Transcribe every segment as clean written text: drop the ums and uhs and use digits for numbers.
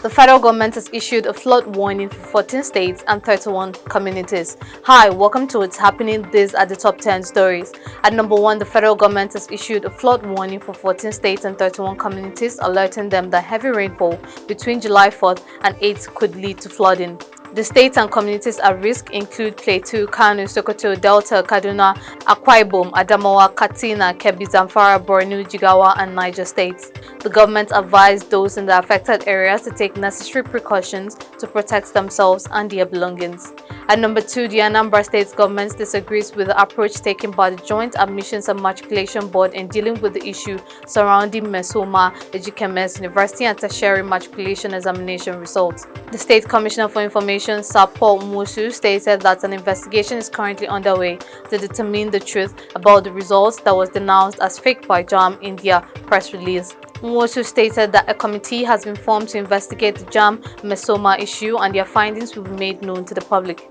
The federal government has issued a flood warning for 14 states and 31 communities. Hi, welcome to What's Happening. These are the top 10 stories. At number 1, the federal government has issued a flood warning for 14 states and 31 communities, alerting them that heavy rainfall between July 4th and 8th could lead to flooding. The states and communities at risk include Plateau, Kano, Sokoto, Delta, Kaduna, Akwa Ibom, Adamawa, Katsina, Kebbi, Zamfara, Borno, Jigawa, and Niger states. The government advised those in the affected areas to take necessary precautions to protect themselves and their belongings. At number 2, the Anambra State government disagrees with the approach taken by the Joint Admissions and Matriculation Board in dealing with the issue surrounding Mesoma Ejikemes University and Tertiary Matriculation Examination results. The State Commissioner for Information, Sir Paul Musu, stated that an investigation is currently underway to determine the truth about the results that was denounced as fake by JAMB in their press release. Musu stated that a committee has been formed to investigate the JAMB Mesoma issue and their findings will be made known to the public.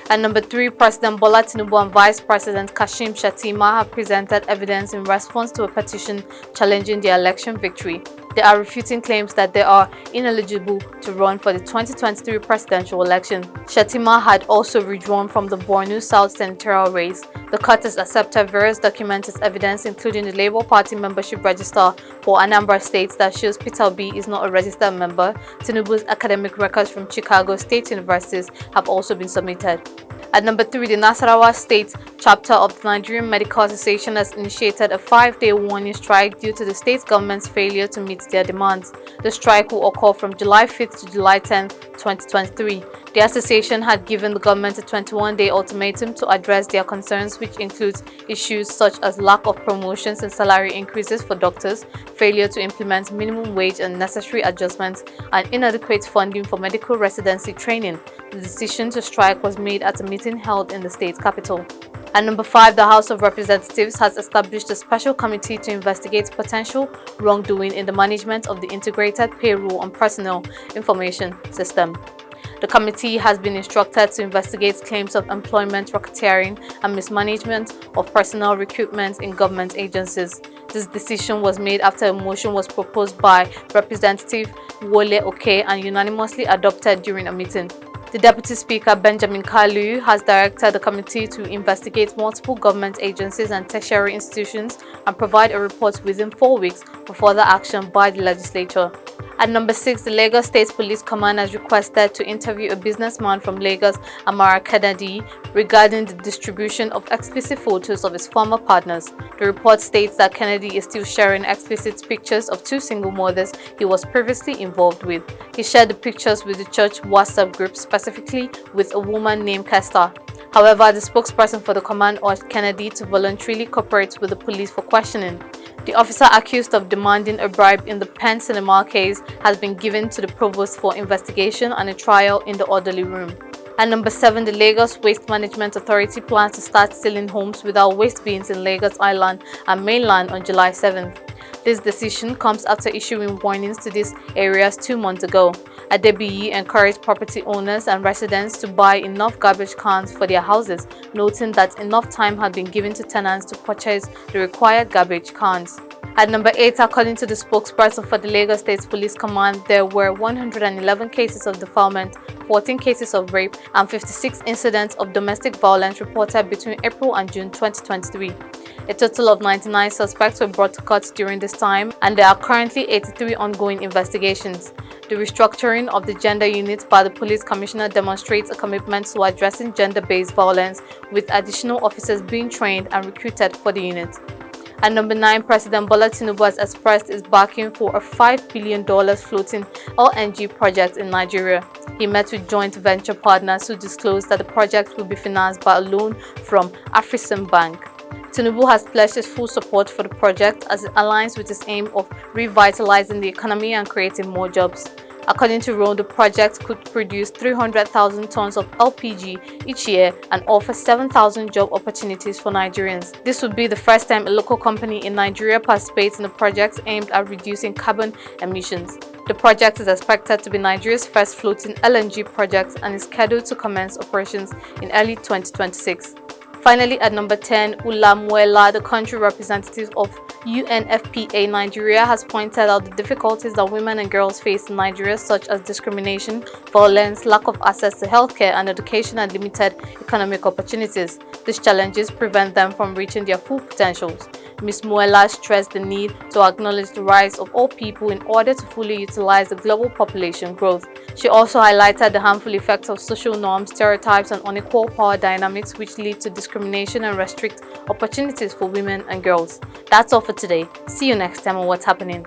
At number 3, President Bola Tinubu and Vice President Kashim Shettima have presented evidence in response to a petition challenging their election victory. They are refuting claims that they are ineligible to run for the 2023 presidential election. Shettima had also withdrawn from the Borno South senatorial race. The court has accepted various documented evidence, including the Labour Party membership register for Anambra State that shows Peter Obi is not a registered member. Tinubu's academic records from Chicago State universities have also been submitted. At number 3, the Nasarawa State chapter of the Nigerian Medical Association has initiated a 5-day warning strike due to the state government's failure to meet their demands. The strike will occur from July 5th to July 10th, 2023. The association had given the government a 21-day ultimatum to address their concerns, which includes issues such as lack of promotions and salary increases for doctors, failure to implement minimum wage and necessary adjustments, and inadequate funding for medical residency training. The decision to strike was made at a meeting held in the state capital. At number 5, the House of Representatives has established a special committee to investigate potential wrongdoing in the management of the Integrated Payroll and Personnel Information System. The committee has been instructed to investigate claims of employment racketeering and mismanagement of personnel recruitment in government agencies. This decision was made after a motion was proposed by Representative Wole Oke and unanimously adopted during a meeting. The Deputy Speaker, Benjamin Kalu, has directed the committee to investigate multiple government agencies and tertiary institutions and provide a report within 4 weeks for further action by the legislature. At number 6, the Lagos State Police Command has requested to interview a businessman from Lagos, Amara Kennedy, regarding the distribution of explicit photos of his former partners. The report states that Kennedy is still sharing explicit pictures of 2 single mothers he was previously involved with. He shared the pictures with the church WhatsApp group, specifically with a woman named Kesta. However, the spokesperson for the command urged Kennedy to voluntarily cooperate with the police for questioning. The officer accused of demanding a bribe in the Penn Cinema case has been given to the provost for investigation and a trial in the orderly room. At number 7, the Lagos Waste Management Authority plans to start sealing homes without waste bins in Lagos Island and mainland on July 7th. This decision comes after issuing warnings to these areas 2 months ago. Adebiyi encouraged property owners and residents to buy enough garbage cans for their houses, noting that enough time had been given to tenants to purchase the required garbage cans. At number 8, according to the spokesperson for the Lagos State Police Command, there were 111 cases of defilement, 14 cases of rape, and 56 incidents of domestic violence reported between April and June 2023. A total of 99 suspects were brought to court during this time, and there are currently 83 ongoing investigations. The restructuring of the gender unit by the police commissioner demonstrates a commitment to addressing gender-based violence, with additional officers being trained and recruited for the unit. At number 9, President Bola Tinubu has expressed his backing for a $5 billion floating LNG project in Nigeria. He met with joint venture partners who disclosed that the project will be financed by a loan from African Bank. Tinubu has pledged his full support for the project as it aligns with his aim of revitalizing the economy and creating more jobs. According to Rome, the project could produce 300,000 tons of LPG each year and offer 7,000 job opportunities for Nigerians. This would be the first time a local company in Nigeria participates in a project aimed at reducing carbon emissions. The project is expected to be Nigeria's first floating LNG project and is scheduled to commence operations in early 2026. Finally, at number 10, Ulamuela, the country representative of UNFPA Nigeria, has pointed out the difficulties that women and girls face in Nigeria, such as discrimination, violence, lack of access to healthcare and education, and limited economic opportunities. These challenges prevent them from reaching their full potentials. Ms. Muela stressed the need to acknowledge the rights of all people in order to fully utilize the global population growth. She also highlighted the harmful effects of social norms, stereotypes, and unequal power dynamics which lead to discrimination and restrict opportunities for women and girls. That's all for today. See you next time on What's Happening.